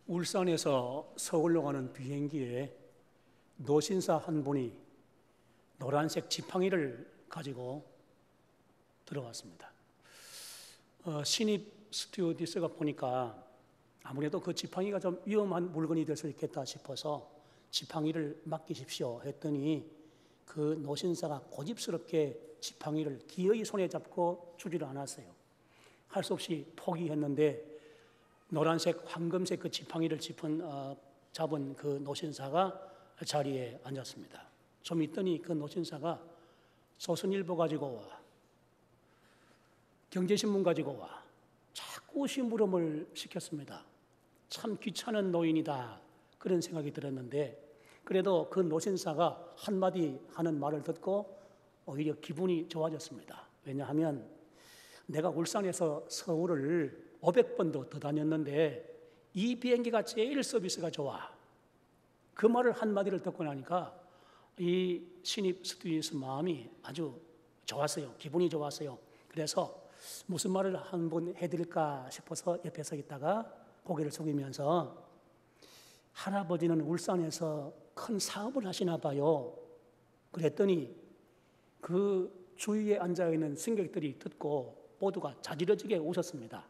울산에서 서울로 가는 비행기에 노신사 한 분이 노란색 지팡이를 가지고 들어왔습니다. 신입 스튜어디스가 보니까 아무래도 그 지팡이가 좀 위험한 물건이 될 수 있겠다 싶어서 지팡이를 맡기십시오 했더니 그 노신사가 고집스럽게 지팡이를 기어이 손에 잡고 주지를 않았어요. 할 수 없이 포기했는데 노란색, 황금색 그 지팡이를 잡은 그 노신사가 자리에 앉았습니다. 좀 있더니 그 노신사가 조선일보 가지고 와, 경제신문 가지고 와, 자꾸 심부름을 시켰습니다. 참 귀찮은 노인이다, 그런 생각이 들었는데 그래도 그 노신사가 한마디 하는 말을 듣고 오히려 기분이 좋아졌습니다. 왜냐하면 내가 울산에서 서울을 500번도 더 다녔는데 이 비행기가 제일 서비스가 좋아. 그 말을 한마디를 듣고 나니까 이 신입 스튜어디스 마음이 아주 좋았어요. 기분이 좋았어요. 그래서 무슨 말을 한번 해드릴까 싶어서 옆에 서 있다가 고개를 숙이면서 할아버지는 울산에서 큰 사업을 하시나 봐요. 그랬더니 그 주위에 앉아있는 승객들이 듣고 모두가 자지러지게 웃었습니다.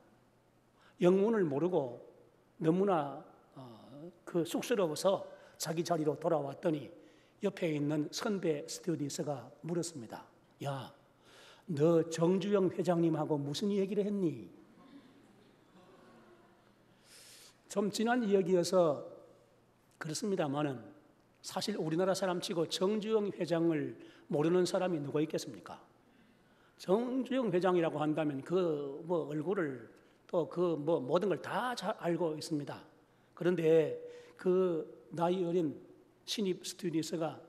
영문을 모르고 너무나 그 쑥스러워서 자기 자리로 돌아왔더니 옆에 있는 선배 스튜어디스가 물었습니다. 야, 너 정주영 회장님하고 무슨 얘기를 했니? 좀 지난 이야기여서 그렇습니다만은 사실 우리나라 사람치고 정주영 회장을 모르는 사람이 누가 있겠습니까? 정주영 회장이라고 한다면 그 얼굴을 또 그 모든 걸 다 잘 알고 있습니다. 그런데 그 나이 어린 신입 스튜어디스가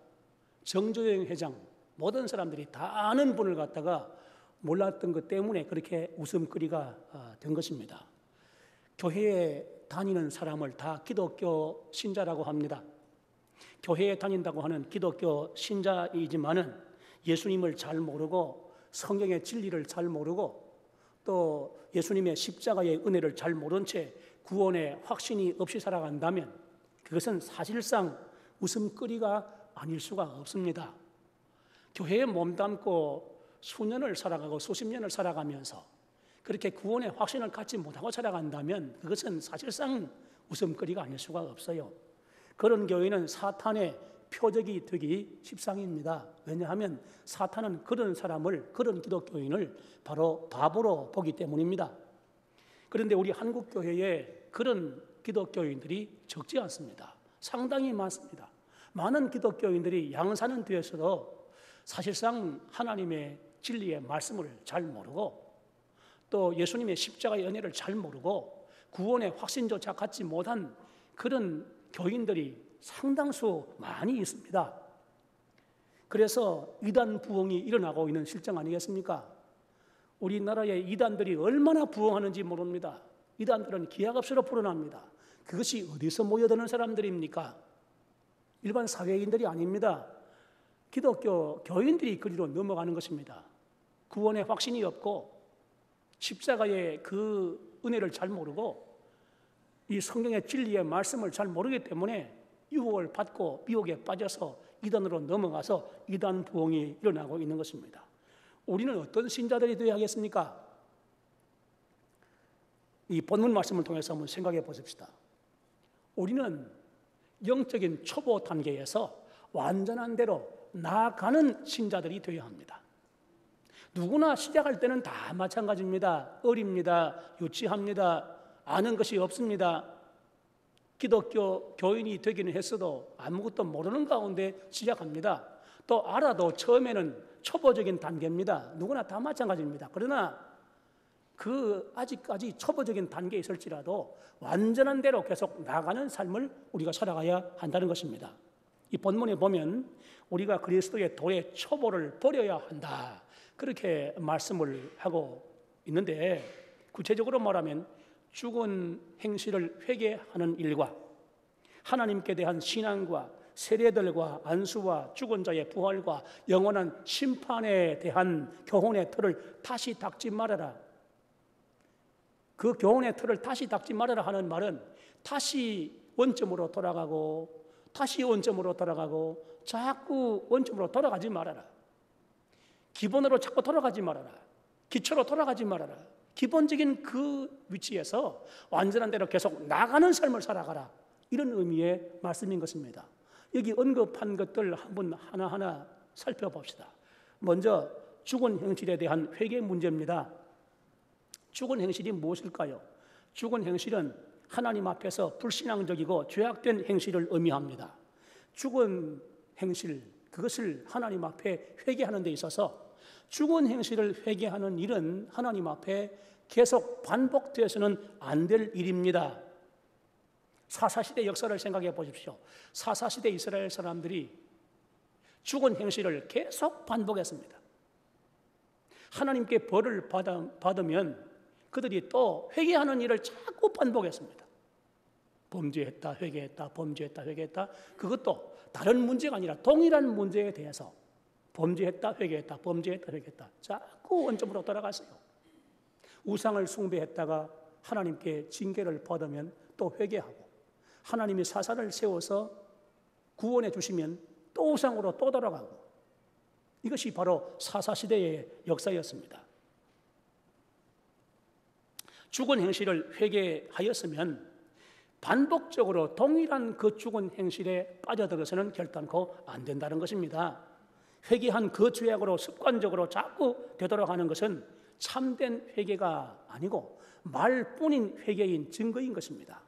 정주영 회장 모든 사람들이 다 아는 분을 갖다가 몰랐던 것 때문에 그렇게 웃음거리가 된 것입니다. 교회에 다니는 사람을 다 기독교 신자라고 합니다. 교회에 다닌다고 하는 기독교 신자이지만은 예수님을 잘 모르고 성경의 진리를 잘 모르고 또 예수님의 십자가의 은혜를 잘 모른 채 구원의 확신이 없이 살아간다면 그것은 사실상 웃음거리가 아닐 수가 없습니다. 교회에 몸담고 수년을 살아가고 수십 년을 살아가면서 그렇게 구원의 확신을 갖지 못하고 살아간다면 그것은 사실상 웃음거리가 아닐 수가 없어요. 그런 교회는 사탄의 표적이 되기 십상입니다. 왜냐하면 사탄은 그런 사람을, 그런 기독교인을 바로 바보로 보기 때문입니다. 그런데 우리 한국 교회에 그런 기독교인들이 적지 않습니다. 상당히 많습니다. 많은 기독교인들이 양산은 되었어도 사실상 하나님의 진리의 말씀을 잘 모르고 또 예수님의 십자가의 은혜를 잘 모르고 구원의 확신조차 갖지 못한 그런 교인들이 상당수 많이 있습니다. 그래서 이단 부흥이 일어나고 있는 실정 아니겠습니까? 우리나라의 이단들이 얼마나 부흥하는지 모릅니다. 이단들은 기하급수로 불어납니다. 그것이 어디서 모여드는 사람들입니까? 일반 사회인들이 아닙니다. 기독교 교인들이 그리로 넘어가는 것입니다. 구원의 확신이 없고 십자가의 그 은혜를 잘 모르고 이 성경의 진리의 말씀을 잘 모르기 때문에 유혹을 받고 미혹에 빠져서 이단으로 넘어가서 이단 부흥이 일어나고 있는 것입니다. 우리는 어떤 신자들이 되어야 하겠습니까? 이 본문 말씀을 통해서 한번 생각해 보십시다. 우리는 영적인 초보 단계에서 완전한 대로 나아가는 신자들이 되어야 합니다. 누구나 시작할 때는 다 마찬가지입니다. 어립니다. 유치합니다. 아는 것이 없습니다. 기독교 교인이 되기는 했어도 아무것도 모르는 가운데 시작합니다. 또 알아도 처음에는 초보적인 단계입니다. 누구나 다 마찬가지입니다. 그러나 그 아직까지 초보적인 단계에 있을지라도 완전한 대로 계속 나가는 삶을 우리가 살아가야 한다는 것입니다. 이 본문에 보면 우리가 그리스도의 도의 초보를 버려야 한다, 그렇게 말씀을 하고 있는데 구체적으로 말하면 죽은 행실을 회개하는 일과 하나님께 대한 신앙과 세례들과 안수와 죽은 자의 부활과 영원한 심판에 대한 교훈의 틀을 다시 닦지 말아라. 그 교훈의 틀을 다시 닦지 말아라 하는 말은 다시 원점으로 돌아가고 다시 원점으로 돌아가고 자꾸 원점으로 돌아가지 말아라. 기본으로 자꾸 돌아가지 말아라. 기초로 돌아가지 말아라. 기본적인 그 위치에서 완전한 대로 계속 나가는 삶을 살아가라. 이런 의미의 말씀인 것입니다. 여기 언급한 것들 한번 하나하나 살펴봅시다. 먼저 죽은 행실에 대한 회개 문제입니다. 죽은 행실이 무엇일까요? 죽은 행실은 하나님 앞에서 불신앙적이고 죄악된 행실을 의미합니다. 죽은 행실, 그것을 하나님 앞에 회개하는 데 있어서 죽은 행실을 회개하는 일은 하나님 앞에 계속 반복되어서는 안 될 일입니다. 사사시대 역사를 생각해 보십시오. 사사시대 이스라엘 사람들이 죽은 행실을 계속 반복했습니다. 하나님께 벌을 받으면 그들이 또 회개하는 일을 자꾸 반복했습니다. 범죄했다, 회개했다, 범죄했다, 회개했다. 그것도 다른 문제가 아니라 동일한 문제에 대해서 범죄했다, 회개했다, 범죄했다, 회개했다. 자꾸 원점으로 돌아갔어요. 우상을 숭배했다가 하나님께 징계를 받으면 또 회개하고, 하나님이 사사를 세워서 구원해 주시면 또 우상으로 또 돌아가고, 이것이 바로 사사시대의 역사였습니다. 죽은 행실을 회개하였으면 반복적으로 동일한 그 죽은 행실에 빠져들어서는 결단코 안 된다는 것입니다. 회개한 그 죄악으로 습관적으로 자꾸 되돌아가는 것은 참된 회개가 아니고 말뿐인 회개인 증거인 것입니다.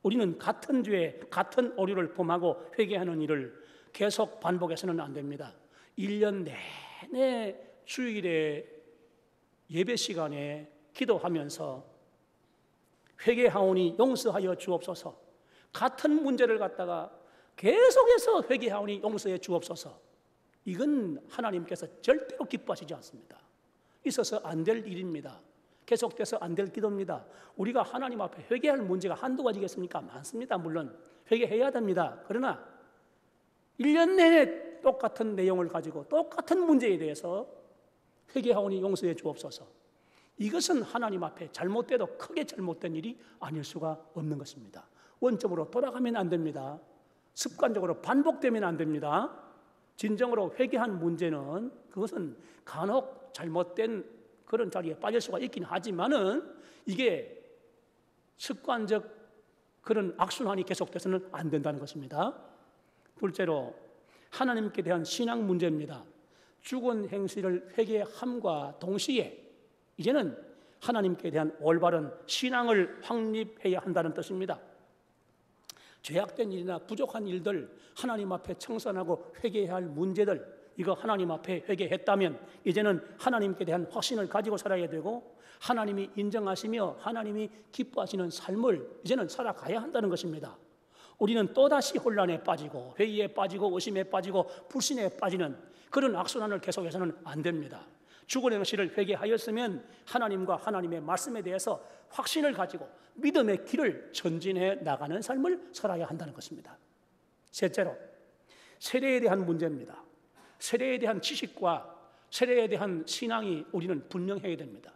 우리는 같은 죄, 같은 오류를 범하고 회개하는 일을 계속 반복해서는 안 됩니다. 1년 내내 주일에 예배 시간에 기도하면서 회개하오니 용서하여 주옵소서, 같은 문제를 갖다가 계속해서 회개하오니 용서해 주옵소서, 이건 하나님께서 절대로 기뻐하시지 않습니다. 있어서 안 될 일입니다. 계속돼서 안 될 기도입니다. 우리가 하나님 앞에 회개할 문제가 한두 가지겠습니까? 많습니다. 물론 회개해야 됩니다. 그러나 1년 내내 똑같은 내용을 가지고 똑같은 문제에 대해서 회개하오니 용서해 주옵소서, 이것은 하나님 앞에 잘못돼도 크게 잘못된 일이 아닐 수가 없는 것입니다. 원점으로 돌아가면 안 됩니다. 습관적으로 반복되면 안 됩니다. 진정으로 회개한 문제는 그것은 간혹 잘못된 그런 자리에 빠질 수가 있긴 하지만은 이게 습관적 그런 악순환이 계속돼서는 안 된다는 것입니다. 둘째로 하나님께 대한 신앙 문제입니다. 죽은 행실을 회개함과 동시에 이제는 하나님께 대한 올바른 신앙을 확립해야 한다는 뜻입니다. 죄악된 일이나 부족한 일들, 하나님 앞에 청산하고 회개해야 할 문제들, 이거 하나님 앞에 회개했다면 이제는 하나님께 대한 확신을 가지고 살아야 되고, 하나님이 인정하시며 하나님이 기뻐하시는 삶을 이제는 살아가야 한다는 것입니다. 우리는 또다시 혼란에 빠지고 회의에 빠지고 의심에 빠지고 불신에 빠지는 그런 악순환을 계속해서는 안 됩니다. 죽은 행실을 회개하였으면 하나님과 하나님의 말씀에 대해서 확신을 가지고 믿음의 길을 전진해 나가는 삶을 살아야 한다는 것입니다. 셋째로 세례에 대한 문제입니다. 세례에 대한 지식과 세례에 대한 신앙이 우리는 분명해야 됩니다.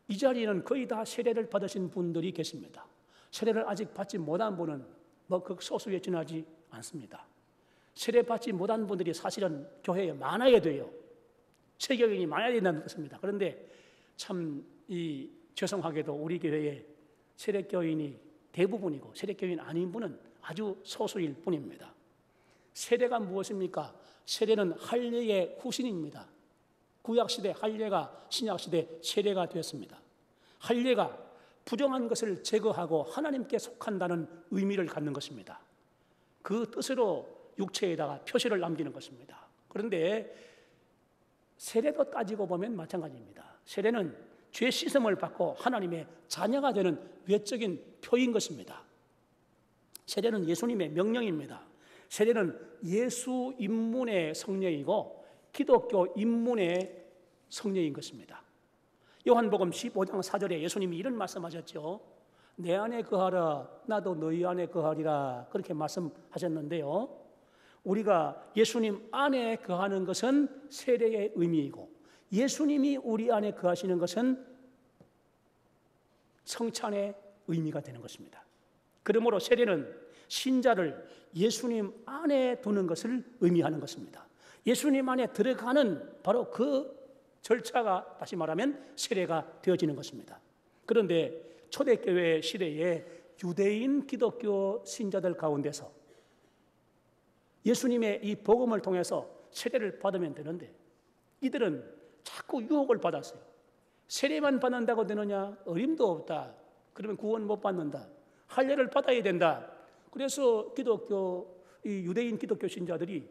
이 자리에는 거의 다 세례를 받으신 분들이 계십니다. 세례를 아직 받지 못한 분은 그 소수에 지나지 않습니다. 세례 받지 못한 분들이 사실은 교회에 많아야 돼요. 세계인이 많아야 된다는 것입니다. 그런데 참 죄송하게도 우리 교회에 세례교인이 대부분이고 세례교인 아닌 분은 아주 소수일 뿐입니다. 세례가 무엇입니까? 세례는 할례의 후신입니다. 구약시대 할례가 신약시대 세례가 되었습니다. 할례가 부정한 것을 제거하고 하나님께 속한다는 의미를 갖는 것입니다. 그 뜻으로 육체에다가 표시를 남기는 것입니다. 그런데 세례도 따지고 보면 마찬가지입니다. 세례는 죄 씻음을 받고 하나님의 자녀가 되는 외적인 표인 것입니다. 세례는 예수님의 명령입니다. 세례는 예수 입문의 성례이고 기독교 입문의 성례인 것입니다. 요한복음 15장 4절에 예수님이 이런 말씀하셨죠. 내 안에 거하라 나도 너희 안에 거하리라, 그렇게 말씀하셨는데요. 우리가 예수님 안에 거하는 것은 세례의 의미이고 예수님이 우리 안에 거하시는 것은 성찬의 의미가 되는 것입니다. 그러므로 세례는 신자를 예수님 안에 두는 것을 의미하는 것입니다. 예수님 안에 들어가는 바로 그 절차가 다시 말하면 세례가 되어지는 것입니다. 그런데 초대교회 시대에 유대인 기독교 신자들 가운데서 예수님의 이 복음을 통해서 세례를 받으면 되는데 이들은 자꾸 유혹을 받았어요. 세례만 받는다고 되느냐? 어림도 없다. 그러면 구원 못 받는다. 할례를 받아야 된다. 그래서 이 유대인 기독교 신자들이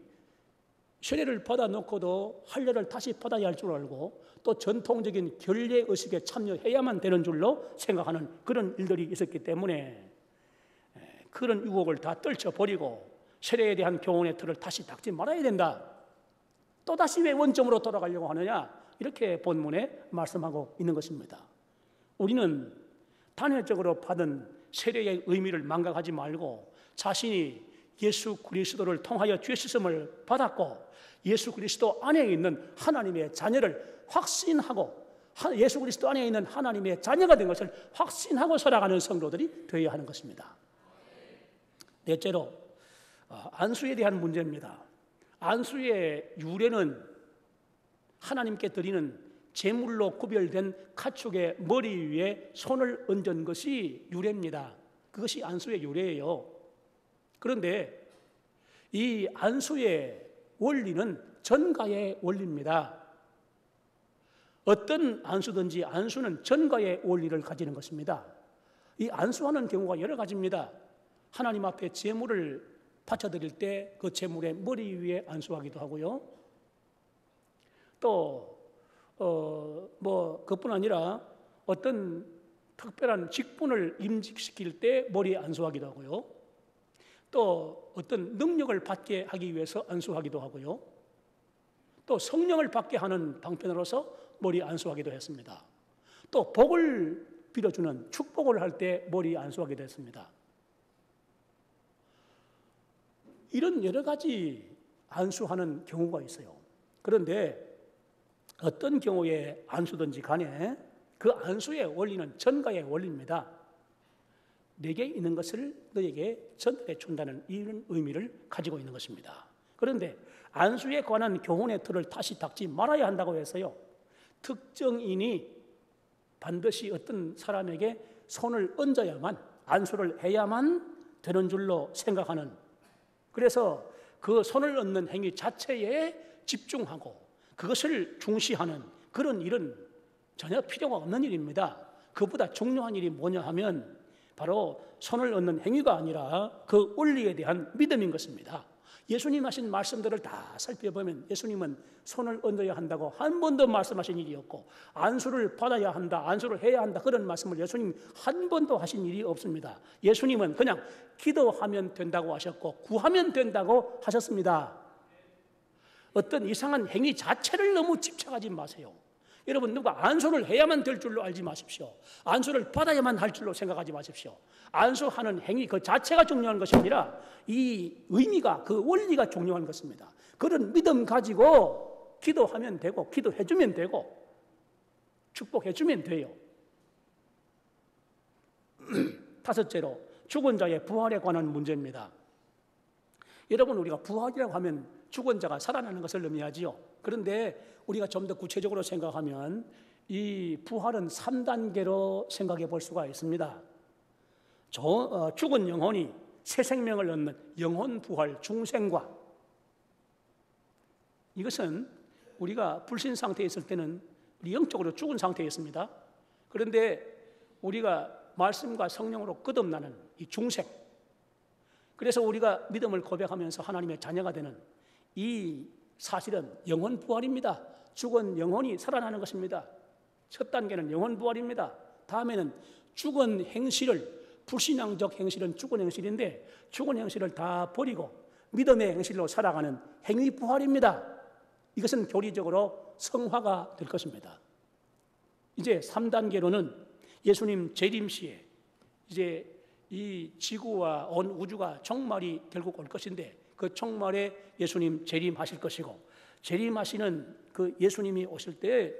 세례를 받아놓고도 할례를 다시 받아야 할 줄 알고 또 전통적인 결례 의식에 참여해야만 되는 줄로 생각하는 그런 일들이 있었기 때문에 그런 유혹을 다 떨쳐버리고 세례에 대한 교훈의 틀을 다시 닦지 말아야 된다. 또다시 왜 원점으로 돌아가려고 하느냐? 이렇게 본문에 말씀하고 있는 것입니다. 우리는 단회적으로 받은 세례의 의미를 망각하지 말고 자신이 예수 그리스도를 통하여 죄 씻음을 받았고 예수 그리스도 안에 있는 하나님의 자녀를 확신하고 예수 그리스도 안에 있는 하나님의 자녀가 된 것을 확신하고 살아가는 성도들이 되어야 하는 것입니다. 넷째로 안수에 대한 문제입니다. 안수의 유래는 하나님께 드리는 제물로 구별된 가축의 머리 위에 손을 얹은 것이 유래입니다. 그것이 안수의 유래예요. 그런데 이 안수의 원리는 전가의 원리입니다. 어떤 안수든지 안수는 전가의 원리를 가지는 것입니다. 이 안수하는 경우가 여러 가지입니다. 하나님 앞에 제물을 바쳐드릴 때 그 제물의 머리 위에 안수하기도 하고요. 또 그뿐 아니라 어떤 특별한 직분을 임직시킬 때 머리에 안수하기도 하고요. 또 어떤 능력을 받게 하기 위해서 안수하기도 하고요. 또 성령을 받게 하는 방편으로서 머리에 안수하기도 했습니다. 또 복을 빌어주는 축복을 할 때 머리에 안수하기도 했습니다. 이런 여러 가지 안수하는 경우가 있어요. 그런데 어떤 경우에 안수든지 간에 그 안수의 원리는 전가의 원리입니다. 내게 있는 것을 너에게 전달해 준다는 이런 의미를 가지고 있는 것입니다. 그런데 안수에 관한 교훈의 틀을 다시 닦지 말아야 한다고 해서요, 특정인이 반드시 어떤 사람에게 손을 얹어야만 안수를 해야만 되는 줄로 생각하는, 그래서 그 손을 얹는 행위 자체에 집중하고 그것을 중시하는 그런 일은 전혀 필요가 없는 일입니다. 그보다 중요한 일이 뭐냐 하면 바로 손을 얹는 행위가 아니라 그 원리에 대한 믿음인 것입니다. 예수님 하신 말씀들을 다 살펴보면 예수님은 손을 얹어야 한다고 한 번도 말씀하신 일이 없고, 안수를 받아야 한다, 안수를 해야 한다, 그런 말씀을 예수님 한 번도 하신 일이 없습니다. 예수님은 그냥 기도하면 된다고 하셨고 구하면 된다고 하셨습니다. 어떤 이상한 행위 자체를 너무 집착하지 마세요. 여러분, 누가 안수를 해야만 될 줄로 알지 마십시오. 안수를 받아야만 할 줄로 생각하지 마십시오. 안수하는 행위 그 자체가 중요한 것이 아니라 이 의미가, 그 원리가 중요한 것입니다. 그런 믿음 가지고 기도하면 되고 기도해 주면 되고 축복해 주면 돼요. 다섯째로 죽은 자의 부활에 관한 문제입니다. 여러분, 우리가 부활이라고 하면 죽은 자가 살아나는 것을 의미하지요. 그런데 우리가 좀 더 구체적으로 생각하면 이 부활은 3단계로 생각해 볼 수가 있습니다. 죽은 영혼이 새 생명을 얻는 영혼 부활 중생과, 이것은 우리가 불신 상태에 있을 때는 영적으로 죽은 상태에 있습니다. 그런데 우리가 말씀과 성령으로 거듭나는 이 중생, 그래서 우리가 믿음을 고백하면서 하나님의 자녀가 되는 이 사실은 영혼 부활입니다. 죽은 영혼이 살아나는 것입니다. 첫 단계는 영혼 부활입니다. 다음에는 죽은 행실을, 불신앙적 행실은 죽은 행실인데 죽은 행실을 다 버리고 믿음의 행실로 살아가는 행위 부활입니다. 이것은 교리적으로 성화가 될 것입니다. 이제 3단계로는 예수님 재림 시에 이제 이 지구와 온 우주가 종말이 결국 올 것인데 그 종말에 예수님 재림하실 것이고, 재림하시는 그 예수님이 오실 때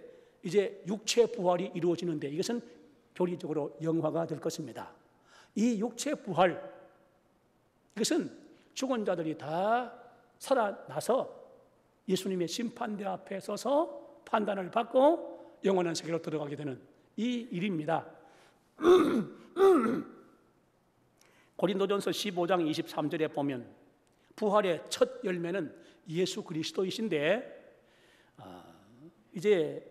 이제 육체 부활이 이루어지는데 이것은 교리적으로 영화가 될 것입니다. 이 육체 부활, 이것은 죽은 자들이 다 살아나서 예수님의 심판대 앞에 서서 판단을 받고 영원한 세계로 들어가게 되는 이 일입니다. 고린도전서 15장 23절에 보면 부활의 첫 열매는 예수 그리스도이신데, 이제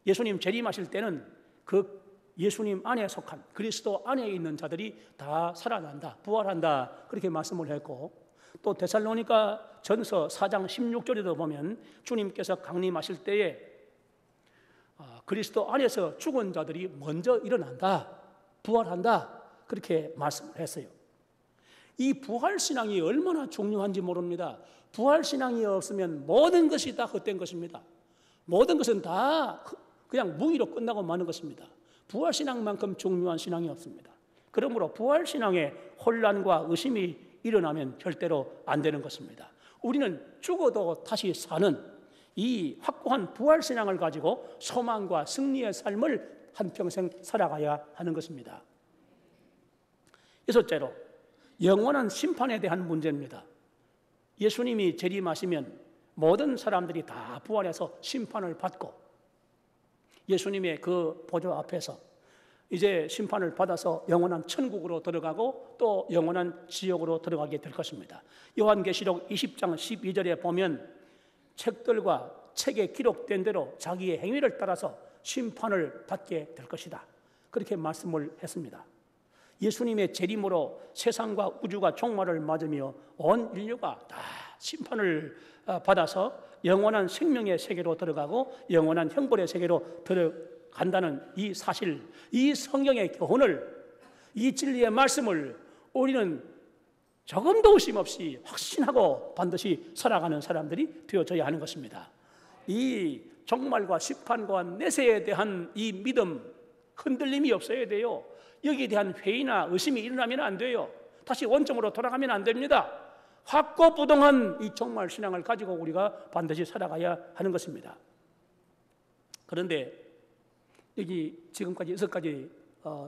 예수님 재림하실 때는 그 예수님 안에 속한 그리스도 안에 있는 자들이 다 살아난다, 부활한다, 그렇게 말씀을 했고, 또 데살로니가 전서 4장 16절에도 보면 주님께서 강림하실 때에 그리스도 안에서 죽은 자들이 먼저 일어난다, 부활한다, 그렇게 말씀을 했어요. 이 부활신앙이 얼마나 중요한지 모릅니다. 부활신앙이 없으면 모든 것이 다 헛된 것입니다. 모든 것은 다 그냥 무의로 끝나고 마는 것입니다. 부활신앙만큼 중요한 신앙이 없습니다. 그러므로 부활신앙에 혼란과 의심이 일어나면 절대로 안 되는 것입니다. 우리는 죽어도 다시 사는 이 확고한 부활신앙을 가지고 소망과 승리의 삶을 한평생 살아가야 하는 것입니다. 여섯째로, 영원한 심판에 대한 문제입니다. 예수님이 재림하시면 모든 사람들이 다 부활해서 심판을 받고 예수님의 그 보좌 앞에서 이제 심판을 받아서 영원한 천국으로 들어가고 또 영원한 지옥으로 들어가게 될 것입니다. 요한계시록 20장 12절에 보면 책들과 책에 기록된 대로 자기의 행위를 따라서 심판을 받게 될 것이다, 그렇게 말씀을 했습니다. 예수님의 재림으로 세상과 우주가 종말을 맞으며 온 인류가 다 심판을 받아서 영원한 생명의 세계로 들어가고 영원한 형벌의 세계로 들어간다는 이 사실, 이 성경의 교훈을, 이 진리의 말씀을 우리는 조금도 의심 없이 확신하고 반드시 살아가는 사람들이 되어져야 하는 것입니다. 이 종말과 심판과 내세에 대한 이 믿음, 흔들림이 없어야 돼요. 여기에 대한 회의나 의심이 일어나면 안 돼요. 다시 원점으로 돌아가면 안 됩니다. 확고부동한 이 종말 신앙을 가지고 우리가 반드시 살아가야 하는 것입니다. 그런데 여기 지금까지 6가지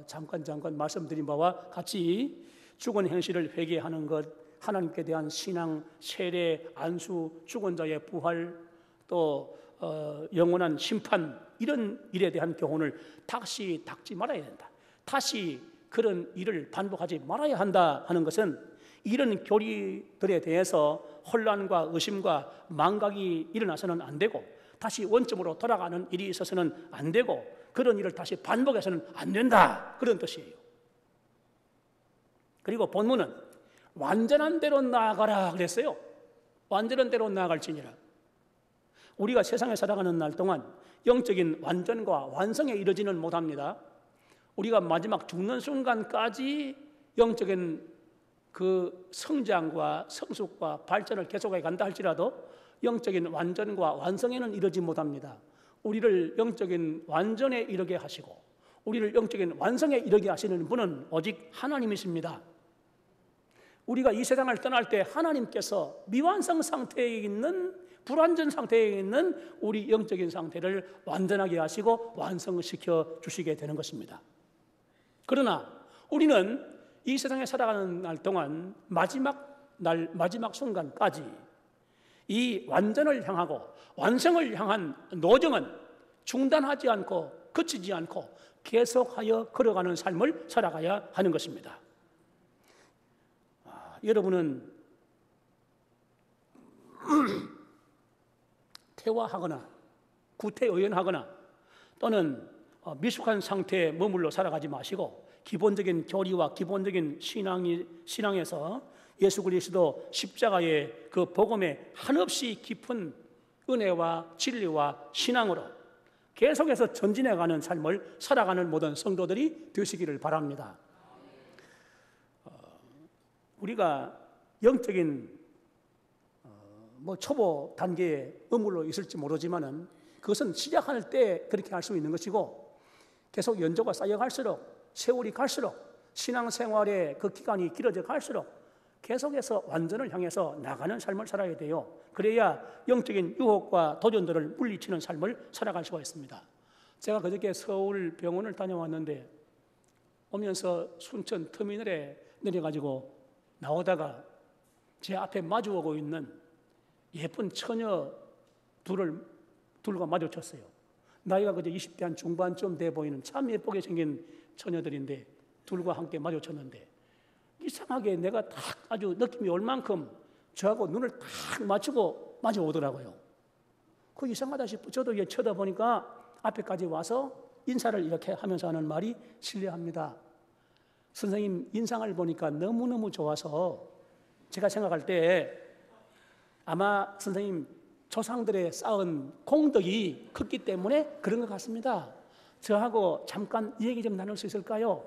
잠깐 말씀드린 바와 같이 죽은 행실을 회개하는 것, 하나님께 대한 신앙, 세례, 안수, 죽은 자의 부활, 또 영원한 심판, 이런 일에 대한 교훈을 다시 닦지 말아야 된다, 다시 그런 일을 반복하지 말아야 한다 하는 것은 이런 교리들에 대해서 혼란과 의심과 망각이 일어나서는 안 되고 다시 원점으로 돌아가는 일이 있어서는 안 되고 그런 일을 다시 반복해서는 안 된다, 그런 뜻이에요. 그리고 본문은 완전한 대로 나아가라 그랬어요. 완전한 대로 나아갈지니라. 우리가 세상에 살아가는 날 동안 영적인 완전과 완성에 이르지는 못합니다. 우리가 마지막 죽는 순간까지 영적인 그 성장과 성숙과 발전을 계속해 간다 할지라도 영적인 완전과 완성에는 이르지 못합니다. 우리를 영적인 완전에 이르게 하시고 우리를 영적인 완성에 이르게 하시는 분은 오직 하나님이십니다. 우리가 이 세상을 떠날 때 하나님께서 미완성 상태에 있는, 불완전 상태에 있는 우리 영적인 상태를 완전하게 하시고 완성시켜 주시게 되는 것입니다. 그러나 우리는 이 세상에 살아가는 날 동안 마지막 순간까지 이 완전을 향하고 완성을 향한 노정은 중단하지 않고 그치지 않고 계속하여 걸어가는 삶을 살아가야 하는 것입니다. 여러분은 퇴화하거나 구태의연하거나 또는 미숙한 상태에 머물러 살아가지 마시고 기본적인 교리와 기본적인 신앙에서 예수 그리스도 십자가의 그 복음의 한없이 깊은 은혜와 진리와 신앙으로 계속해서 전진해가는 삶을 살아가는 모든 성도들이 되시기를 바랍니다. 우리가 영적인 초보 단계에 머물러 있을지 모르지만은 그것은 시작할 때 그렇게 할 수 있는 것이고 계속 연조가 쌓여갈수록 세월이 갈수록 신앙생활의 그 기간이 길어져 갈수록 계속해서 완전을 향해서 나가는 삶을 살아야 돼요. 그래야 영적인 유혹과 도전들을 물리치는 삶을 살아갈 수가 있습니다. 제가 그저께 서울 병원을 다녀왔는데 오면서 순천 터미널에 내려가지고 나오다가 제 앞에 마주오고 있는 예쁜 처녀 둘과 마주쳤어요. 나이가 그저 20대 한 중반쯤 돼 보이는 참 예쁘게 생긴 처녀들인데 둘과 함께 마주쳤는데 이상하게 내가 딱 아주 느낌이 올 만큼 저하고 눈을 딱 맞추고 마주오더라고요. 그 이상하다 싶어 저도 이제 쳐다보니까 앞에까지 와서 인사를 이렇게 하면서 하는 말이 실례합니다. 선생님 인상을 보니까 너무너무 좋아서 제가 생각할 때 아마 선생님 조상들의 쌓은 공덕이 컸기 때문에 그런 것 같습니다. 저하고 잠깐 이 얘기 좀 나눌 수 있을까요?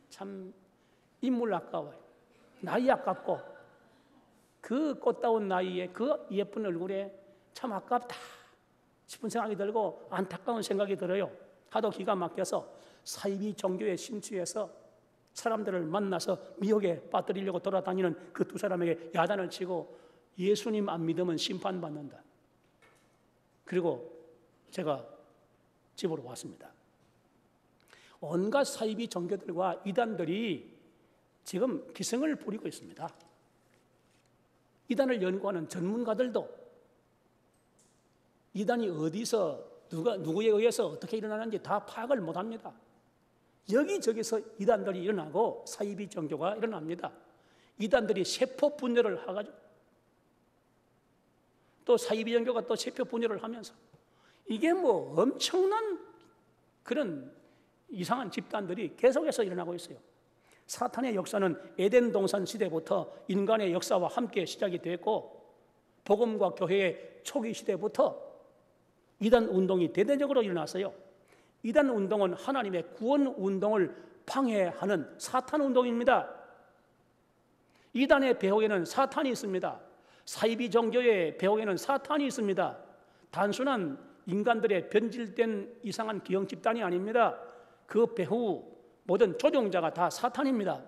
참 인물 아까워요. 나이 아깝고 그 꽃다운 나이에 그 예쁜 얼굴에 참 아깝다 싶은 생각이 들고 안타까운 생각이 들어요. 하도 기가 막혀서 사이비 종교에 심취해서 사람들을 만나서 미혹에 빠뜨리려고 돌아다니는 그 두 사람에게 야단을 치고 예수님 안 믿으면 심판받는다. 그리고 제가 집으로 왔습니다. 온갖 사이비 종교들과 이단들이 지금 기승을 부리고 있습니다. 이단을 연구하는 전문가들도 이단이 어디서 누구에 의해서 어떻게 일어나는지 다 파악을 못합니다. 여기저기서 이단들이 일어나고 사이비 종교가 일어납니다. 이단들이 세포 분열을 해가지고 또 사이비 종교가 또 세포 분열을 하면서 이게 뭐 엄청난 그런 이상한 집단들이 계속해서 일어나고 있어요. 사탄의 역사는 에덴 동산 시대부터 인간의 역사와 함께 시작이 됐고 복음과 교회의 초기 시대부터 이단 운동이 대대적으로 일어났어요. 이단 운동은 하나님의 구원 운동을 방해하는 사탄 운동입니다. 이단의 배후에는 사탄이 있습니다. 사이비 종교의 배후에는 사탄이 있습니다. 단순한 인간들의 변질된 이상한 기형 집단이 아닙니다. 그 배후 모든 조종자가 다 사탄입니다.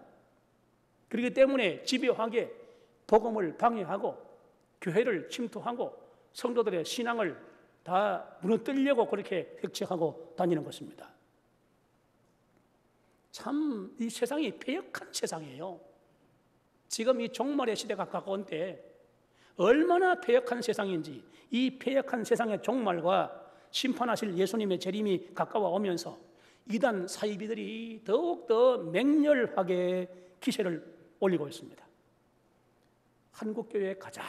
그렇기 때문에 집요하게 복음을 방해하고 교회를 침투하고 성도들의 신앙을 다 무너뜨리려고 그렇게 획책하고 다니는 것입니다. 참 이 세상이 패역한 세상이에요. 지금 이 종말의 시대가 가까운 때 얼마나 패역한 세상인지 이 패역한 세상의 종말과 심판하실 예수님의 재림이 가까워 오면서 이단 사이비들이 더욱더 맹렬하게 기세를 올리고 있습니다. 한국교회에 가장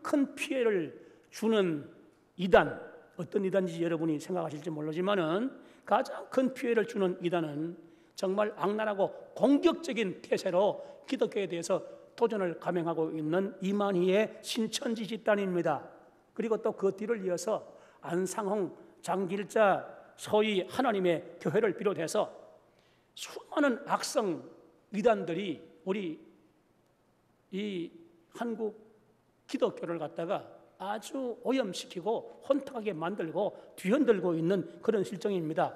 큰 피해를 주는 이단, 어떤 이단인지 여러분이 생각하실지 모르지만은 가장 큰 피해를 주는 이단은 정말 악랄하고 공격적인 태세로 기독교에 대해서 도전을 감행하고 있는 이만희의 신천지 집단입니다. 그리고 또 그 뒤를 이어서 안상홍, 장길자, 소위 하나님의 교회를 비롯해서 수많은 악성 이단들이 우리 이 한국 기독교를 갖다가 아주 오염시키고 혼탁하게 만들고 뒤흔들고 있는 그런 실정입니다.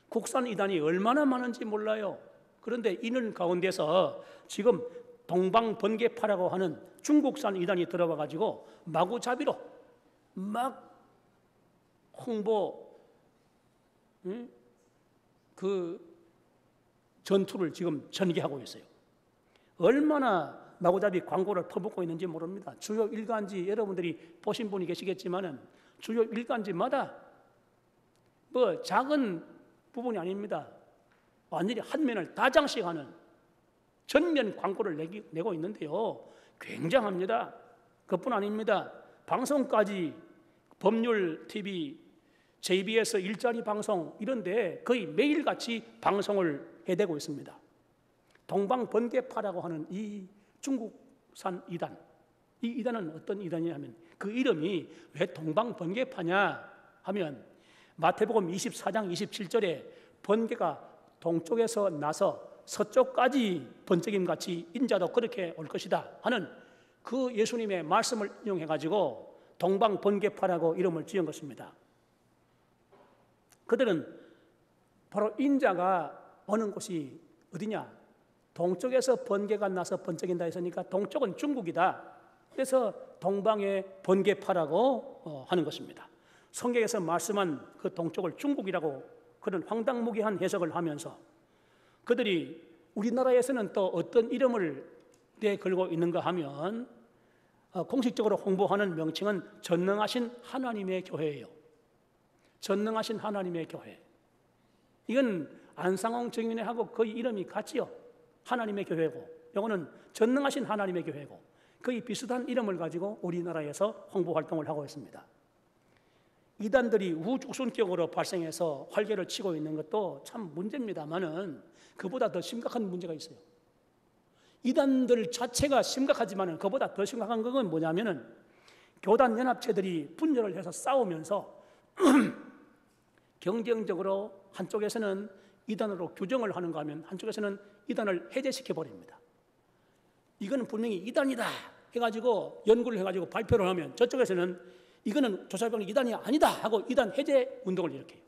국산 이단이 얼마나 많은지 몰라요. 그런데 이는 가운데서 지금 동방번개파라고 하는 중국산 이단이 들어와 가지고 마구잡이로 막 홍보 그 전투를 지금 전개하고 있어요. 얼마나 마구잡이 광고를 퍼붓고 있는지 모릅니다. 주요 일간지 여러분들이 보신 분이 계시겠지만은 주요 일간지마다 뭐 작은 부분이 아닙니다. 완전히 한 면을 다 장식하는 전면 광고를 내고 있는데요. 굉장합니다. 그뿐 아닙니다. 방송까지 법률 TV, JBS 일자리 방송 이런데 거의 매일같이 방송을 해대고 있습니다. 동방번개파라고 하는 이 중국산 이단, 이 이단은 어떤 이단이냐 하면 그 이름이 왜 동방번개파냐 하면 마태복음 24장 27절에 번개가 동쪽에서 나서 서쪽까지 번쩍임같이 인자도 그렇게 올 것이다 하는 그 예수님의 말씀을 인용해가지고 동방번개파라고 이름을 지은 것입니다. 그들은 바로 인자가 오는 곳이 어디냐? 동쪽에서 번개가 나서 번쩍인다 했으니까 동쪽은 중국이다. 그래서 동방의 번개파라고 하는 것입니다. 성경에서 말씀한 그 동쪽을 중국이라고 그런 황당무계한 해석을 하면서 그들이 우리나라에서는 또 어떤 이름을 내걸고 있는가 하면 공식적으로 홍보하는 명칭은 전능하신 하나님의 교회예요. 전능하신 하나님의 교회. 이건 안상홍 정인회하고 거의 이름이 같지요. 하나님의 교회고, 이거는 전능하신 하나님의 교회고, 거의 비슷한 이름을 가지고 우리나라에서 홍보 활동을 하고 있습니다. 이단들이 우주순격으로 발생해서 활개를 치고 있는 것도 참 문제입니다만은 그보다 더 심각한 문제가 있어요. 이단들 자체가 심각하지만은 그보다 더 심각한 것은 뭐냐면은 교단 연합체들이 분열을 해서 싸우면서 경쟁적으로 한쪽에서는 이단으로 규정을 하는가 하면 한쪽에서는 이단을 해제시켜 버립니다. 이거는 분명히 이단이다 해가지고 연구를 해가지고 발표를 하면 저쪽에서는 이거는 조사병이 이단이 아니다 하고 이단 해제 운동을 일으켜요.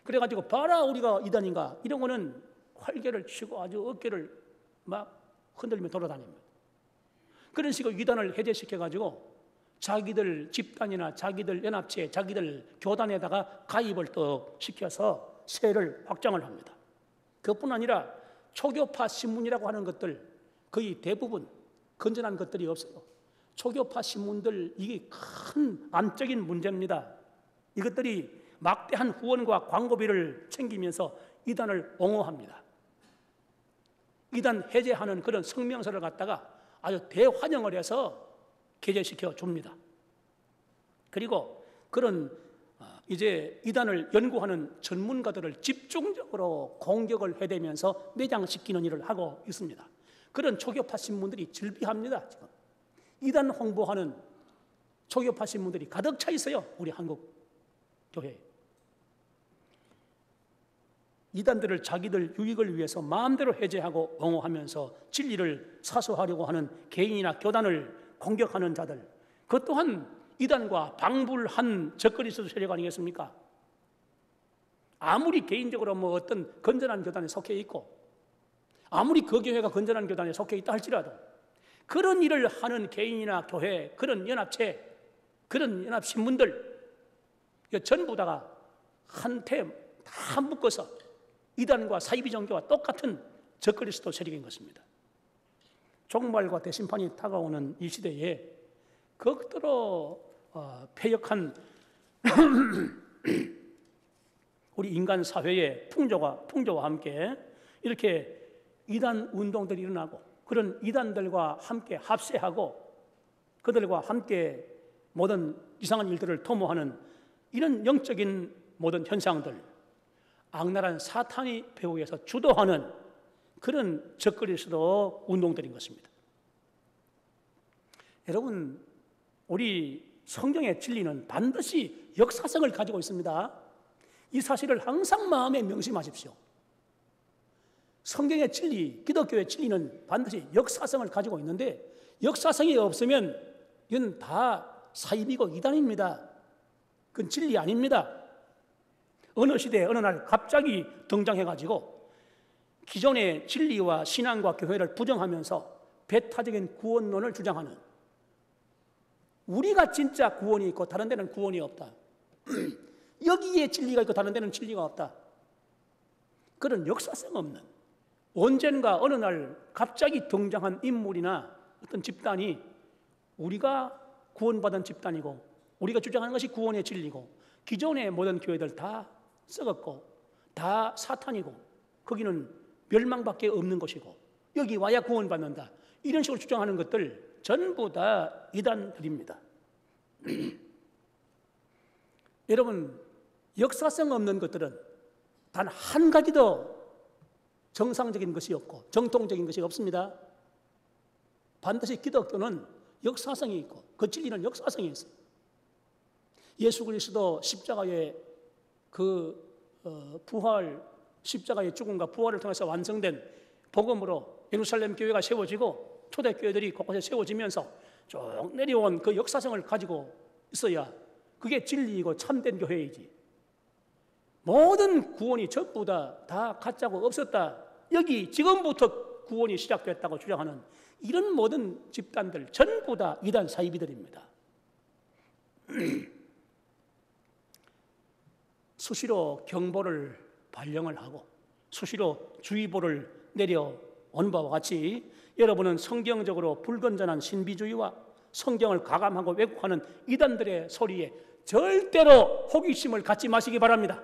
그래가지고 봐라 우리가 이단인가, 이런 거는 활개를 치고 아주 어깨를 막 흔들며 돌아다닙니다. 그런 식으로 이단을 해제시켜가지고 자기들 집단이나 자기들 연합체, 자기들 교단에다가 가입을 또 시켜서 세를 확장을 합니다. 그것뿐 아니라 초교파 신문이라고 하는 것들 거의 대부분 건전한 것들이 없어요. 초교파 신문들, 이게 큰 암적인 문제입니다. 이것들이 막대한 후원과 광고비를 챙기면서 이단을 옹호합니다. 이단 해제하는 그런 성명서를 갖다가 아주 대환영을 해서 게재시켜 줍니다. 그리고 그런 이제 이단을 연구하는 전문가들을 집중적으로 공격을 해대면서 매장시키는 일을 하고 있습니다. 그런 초교파 신문들이 즐비합니다. 지금 이단 홍보하는 초교파 신문들이 가득 차 있어요. 우리 한국 교회에. 이단들을 자기들 유익을 위해서 마음대로 해제하고 옹호하면서 진리를 사수하려고 하는 개인이나 교단을 공격하는 자들, 그것 또한 이단과 방불한 적그리스도 세력 아니겠습니까? 아무리 개인적으로 뭐 어떤 건전한 교단에 속해 있고 아무리 그 교회가 건전한 교단에 속해 있다 할지라도 그런 일을 하는 개인이나 교회, 그런 연합체, 그런 연합신문들 전부 다가 한테 다 묶어서 이단과 사이비 종교와 똑같은 적그리스도 세력인 것입니다. 종말과 대심판이 다가오는 이 시대에 극도로 패역한 우리 인간 사회의 풍조와 함께 이렇게 이단 운동들이 일어나고 그런 이단들과 함께 합세하고 그들과 함께 모든 이상한 일들을 도모하는 이런 영적인 모든 현상들, 악랄한 사탄이 배후에서 주도하는 그런 적그리스도 운동들인 것입니다. 여러분, 우리 성경의 진리는 반드시 역사성을 가지고 있습니다. 이 사실을 항상 마음에 명심하십시오. 성경의 진리, 기독교의 진리는 반드시 역사성을 가지고 있는데 역사성이 없으면 이건 다 사입이고 이단입니다. 그건 진리 아닙니다. 어느 시대에 어느 날 갑자기 등장해가지고 기존의 진리와 신앙과 교회를 부정하면서 배타적인 구원론을 주장하는, 우리가 진짜 구원이 있고 다른 데는 구원이 없다, 여기에 진리가 있고 다른 데는 진리가 없다, 그런 역사성 없는, 언젠가 어느 날 갑자기 등장한 인물이나 어떤 집단이 우리가 구원받은 집단이고 우리가 주장하는 것이 구원의 진리고 기존의 모든 교회들 다 썩었고 다 사탄이고 거기는 멸망밖에 없는 것이고 여기 와야 구원받는다, 이런 식으로 주장하는 것들 전부 다 이단들입니다. 여러분, 역사성 없는 것들은 단 한 가지도 정상적인 것이 없고 정통적인 것이 없습니다. 반드시 기독교는 역사성이 있고 그 진리는 역사성이 있어요. 예수 그리스도 십자가의 부활, 십자가의 죽음과 부활을 통해서 완성된 복음으로 예루살렘 교회가 세워지고 초대교회들이 곳곳에 세워지면서 쭉 내려온 그 역사성을 가지고 있어야 그게 진리이고 참된 교회이지. 모든 구원이 전부 다 가짜고 없었다, 여기 지금부터 구원이 시작됐다고 주장하는 이런 모든 집단들 전부 다 이단 사이비들입니다. 수시로 경보를 발령을 하고 수시로 주의보를 내려온 바와 같이 여러분은 성경적으로 불건전한 신비주의와 성경을 가감하고 왜곡하는 이단들의 소리에 절대로 호기심을 갖지 마시기 바랍니다.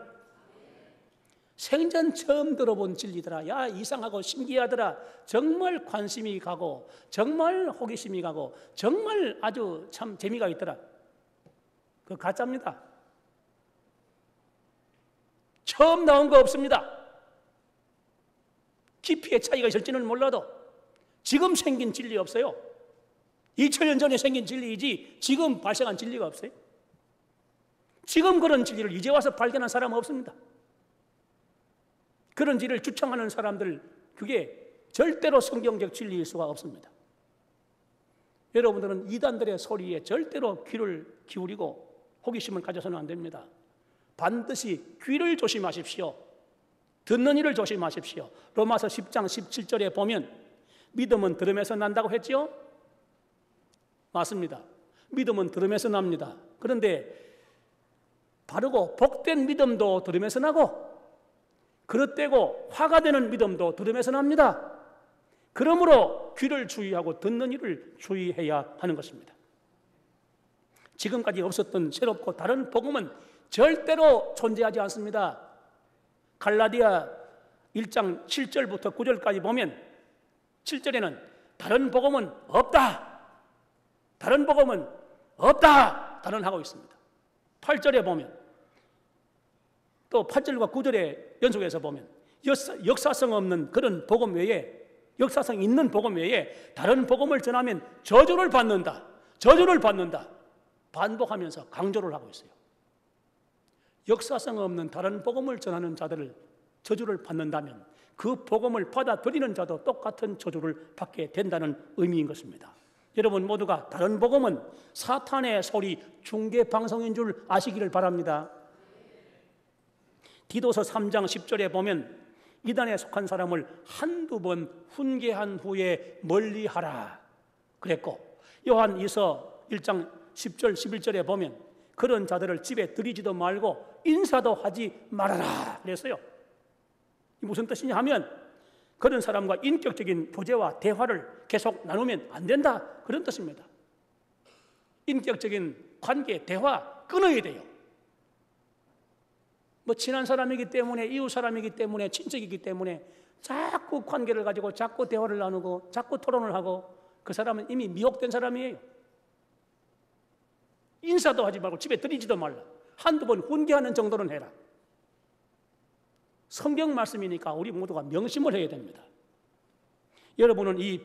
생전 처음 들어본 진리더라, 야 이상하고 신기하더라, 정말 관심이 가고 정말 호기심이 가고 정말 아주 참 재미가 있더라, 그거 가짜입니다. 처음 나온 거 없습니다. 깊이의 차이가 있을지는 몰라도 지금 생긴 진리 없어요. 2000년 전에 생긴 진리이지 지금 발생한 진리가 없어요. 지금 그런 진리를 이제 와서 발견한 사람은 없습니다. 그런 진리를 주창하는 사람들, 그게 절대로 성경적 진리일 수가 없습니다. 여러분들은 이단들의 소리에 절대로 귀를 기울이고 호기심을 가져서는 안 됩니다. 반드시 귀를 조심하십시오. 듣는 이를 조심하십시오. 로마서 10장 17절에 보면 믿음은 들음에서 난다고 했지요? 맞습니다. 믿음은 들음에서 납니다. 그런데 바르고 복된 믿음도 들음에서 나고 그릇되고 화가 되는 믿음도 들음에서 납니다. 그러므로 귀를 주의하고 듣는 이를 주의해야 하는 것입니다. 지금까지 없었던 새롭고 다른 복음은 절대로 존재하지 않습니다. 갈라디아 1장 7절부터 9절까지 보면 7절에는 다른 복음은 없다, 다른 복음은 없다 단언하고 있습니다. 8절에 보면 또 8절과 9절의 연속해서 보면 역사성 없는 그런 복음 외에, 역사성 있는 복음 외에 다른 복음을 전하면 저주를 받는다, 저주를 받는다 반복하면서 강조를 하고 있어요. 역사성 없는 다른 복음을 전하는 자들을 저주를 받는다면 그 복음을 받아들이는 자도 똑같은 저주를 받게 된다는 의미인 것입니다. 여러분 모두가 다른 복음은 사탄의 소리 중계 방송인 줄 아시기를 바랍니다. 디도서 3장 10절에 보면 이단에 속한 사람을 한두 번 훈계한 후에 멀리하라 그랬고, 요한 2서 1장 10절 11절에 보면 그런 자들을 집에 들이지도 말고 인사도 하지 말아라 그랬어요. 무슨 뜻이냐 하면 그런 사람과 인격적인 교제와 대화를 계속 나누면 안 된다, 그런 뜻입니다. 인격적인 관계, 대화 끊어야 돼요. 뭐 친한 사람이기 때문에, 이웃 사람이기 때문에, 친척이기 때문에 자꾸 관계를 가지고 자꾸 대화를 나누고 자꾸 토론을 하고 그 사람은 이미 미혹된 사람이에요. 인사도 하지 말고 집에 들이지도 말라. 한두 번 훈계하는 정도는 해라. 성경 말씀이니까 우리 모두가 명심을 해야 됩니다. 여러분은 이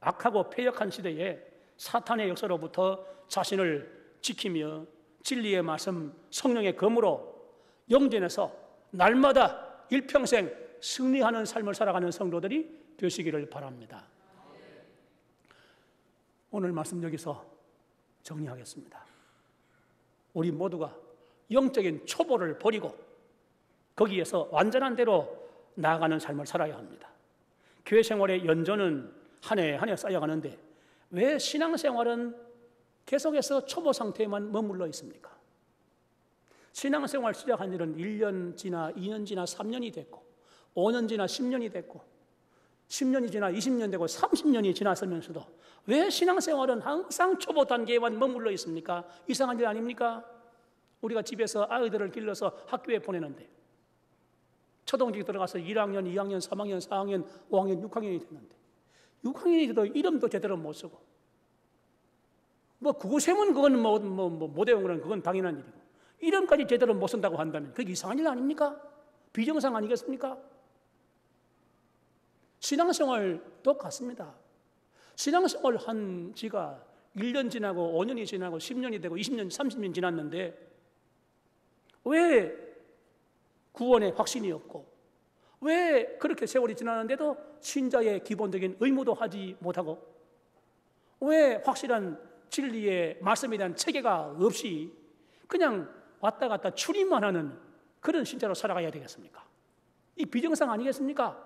악하고 패역한 시대에 사탄의 역사로부터 자신을 지키며 진리의 말씀, 성령의 검으로 영전에서 날마다 일평생 승리하는 삶을 살아가는 성도들이 되시기를 바랍니다. 오늘 말씀 여기서 정리하겠습니다. 우리 모두가 영적인 초보를 버리고 거기에서 완전한 대로 나아가는 삶을 살아야 합니다. 교회 생활의 연조는 한 해 한 해 쌓여가는데 왜 신앙생활은 계속해서 초보 상태에만 머물러 있습니까? 신앙생활 시작한 일은 1년 지나 2년 지나 3년이 됐고 5년 지나 10년이 됐고 10년이 지나 20년 되고 30년이 지났으면서도 왜 신앙생활은 항상 초보 단계에만 머물러 있습니까? 이상한 일 아닙니까? 우리가 집에서 아이들을 길러서 학교에 보내는데 초등학교 들어가서 1학년, 2학년, 3학년, 4학년, 5학년, 6학년이 됐는데 6학년이 돼도 이름도 제대로 못 쓰고 뭐 국어세문 그건 못 외운 거는 그건 당연한 일이고 이름까지 제대로 못 쓴다고 한다면 그게 이상한 일 아닙니까? 비정상 아니겠습니까? 신앙생활도 같습니다. 신앙생활 한 지가 1년 지나고 5년이 지나고 10년이 되고 20년, 30년 지났는데 왜 구원의 확신이 없고 왜 그렇게 세월이 지났는데도 신자의 기본적인 의무도 하지 못하고 왜 확실한 진리의 말씀에 대한 체계가 없이 그냥 왔다 갔다 출입만 하는 그런 신자로 살아가야 되겠습니까? 이 비정상 아니겠습니까?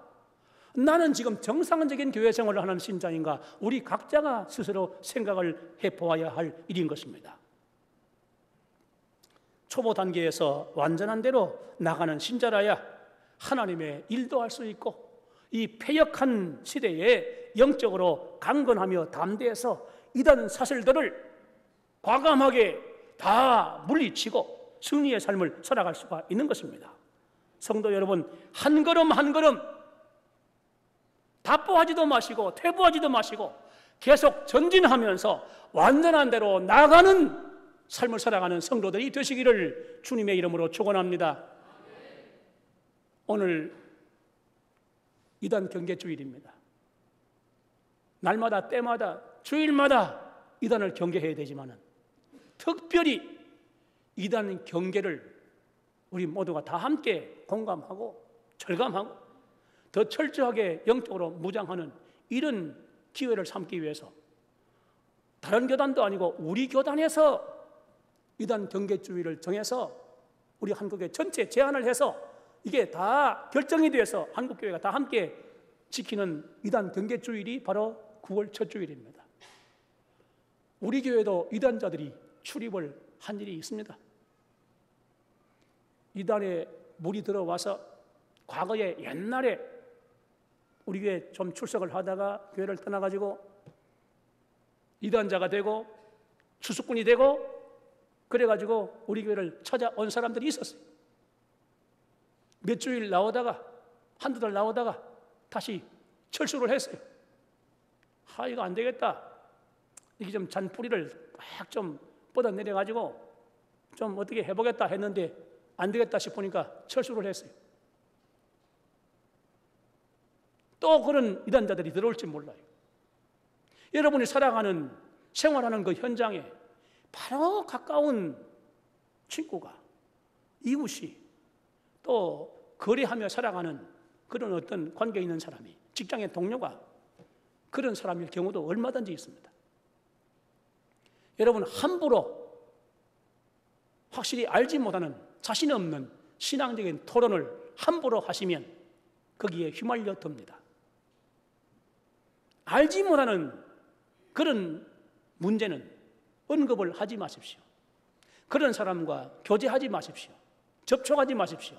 나는 지금 정상적인 교회 생활을 하는 신자인가? 우리 각자가 스스로 생각을 해보아야 할 일인 것입니다. 초보 단계에서 완전한 대로 나가는 신자라야 하나님의 일도 할 수 있고 이 패역한 시대에 영적으로 강건하며 담대해서 이단 사슬들을 과감하게 다 물리치고 승리의 삶을 살아갈 수가 있는 것입니다. 성도 여러분, 한 걸음 한 걸음 답보하지도 마시고 퇴보하지도 마시고 계속 전진하면서 완전한 대로 나가는 삶을 살아가는 성도들이 되시기를 주님의 이름으로 축원합니다. 오늘 이단 경계주일입니다. 날마다 때마다 주일마다 이단을 경계해야 되지만 특별히 이단 경계를 우리 모두가 다 함께 공감하고 절감하고 더 철저하게 영적으로 무장하는 이런 기회를 삼기 위해서 다른 교단도 아니고 우리 교단에서 이단 경계주의를 정해서 우리 한국에 전체 제안을 해서 이게 다 결정이 돼서 한국교회가 다 함께 지키는 이단 경계주일이 바로 9월 첫 주일입니다. 우리 교회도 이단자들이 출입을 한 일이 있습니다. 이단에 물이 들어와서 과거에 옛날에 우리 교회 좀 출석을 하다가 교회를 떠나가지고 이단자가 되고 추수꾼이 되고 그래가지고 우리 교회를 찾아온 사람들이 있었어요. 몇 주일 나오다가 한두 달 나오다가 다시 철수를 했어요. 이거 안 되겠다. 이게 좀 잔뿌리를 막 좀 뻗어내려가지고 좀 어떻게 해보겠다 했는데 안 되겠다 싶으니까 철수를 했어요. 또 그런 이단자들이 들어올지 몰라요. 여러분이 살아가는 생활하는 그 현장에 바로 가까운 친구가 이웃이 또 거래하며 살아가는 그런 어떤 관계에 있는 사람이 직장의 동료가 그런 사람일 경우도 얼마든지 있습니다. 여러분 함부로 확실히 알지 못하는 자신 없는 신앙적인 토론을 함부로 하시면 거기에 휘말려 듭니다. 알지 못하는 그런 문제는 언급을 하지 마십시오. 그런 사람과 교제하지 마십시오. 접촉하지 마십시오.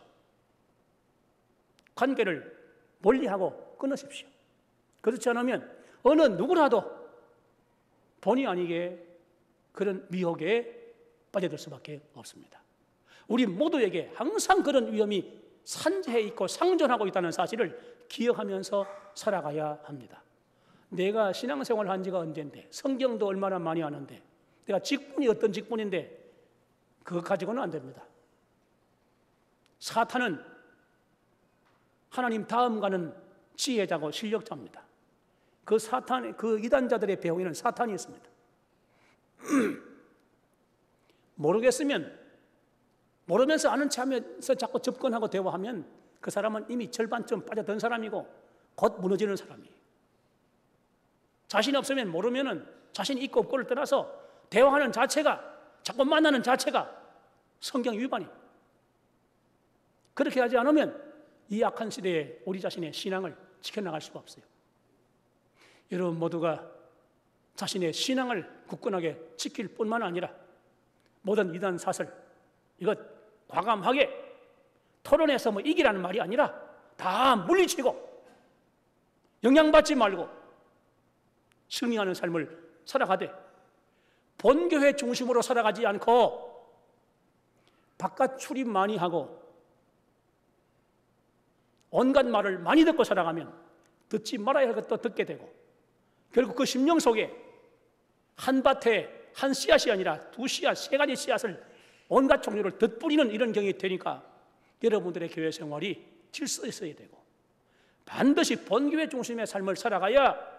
관계를 멀리하고 끊으십시오. 그렇지 않으면 어느 누구라도 본의 아니게 그런 미혹에 빠져들 수밖에 없습니다. 우리 모두에게 항상 그런 위험이 산재해 있고 상존하고 있다는 사실을 기억하면서 살아가야 합니다. 내가 신앙생활을 한 지가 언젠데 성경도 얼마나 많이 하는데 내가 직분이 어떤 직분인데 그거 가지고는 안 됩니다. 사탄은 하나님 다음 가는 지혜자고 실력자입니다. 그 사탄, 그 이단자들의 배후에는 사탄이 있습니다. 모르겠으면 모르면서 아는 척하면서 자꾸 접근하고 대화하면 그 사람은 이미 절반쯤 빠져든 사람이고 곧 무너지는 사람이에요. 자신 없으면 모르면은 자신 있고 없고를 떠나서 대화하는 자체가 자꾸 만나는 자체가 성경 위반이에요. 그렇게 하지 않으면 이 악한 시대에 우리 자신의 신앙을 지켜나갈 수가 없어요. 여러분 모두가 자신의 신앙을 굳건하게 지킬 뿐만 아니라 모든 이단 사슬 이것 과감하게 토론해서 이기라는 말이 아니라 다 물리치고 영향받지 말고 승리하는 삶을 살아가되 본교회 중심으로 살아가지 않고 바깥 출입 많이 하고 온갖 말을 많이 듣고 살아가면 듣지 말아야 할 것도 듣게 되고 결국 그 심령 속에 한 밭에 한 씨앗이 아니라 두 씨앗, 세 가지 씨앗을 온갖 종류를 덧뿌리는 이런 경우가 되니까 여러분들의 교회 생활이 질서 있어야 되고 반드시 본교회 중심의 삶을 살아가야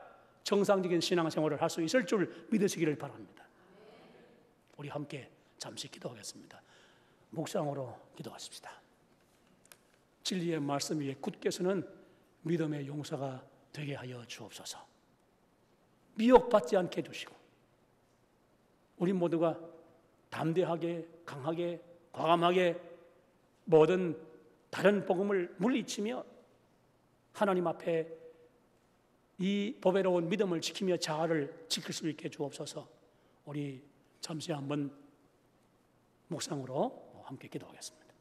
정상적인 신앙생활을 할 수 있을 줄 믿으시기를 바랍니다. 우리 함께 잠시 기도하겠습니다. 묵상으로 기도하십시다. 진리의 말씀 위에 굳게 서는 믿음의 용사가 되게 하여 주옵소서. 미혹받지 않게 해주시고 우리 모두가 담대하게 강하게 과감하게 모든 다른 복음을 물리치며 하나님 앞에 이 보배로운 믿음을 지키며 자아를 지킬 수 있게 주옵소서. 우리 잠시 한번 묵상으로 함께 기도하겠습니다.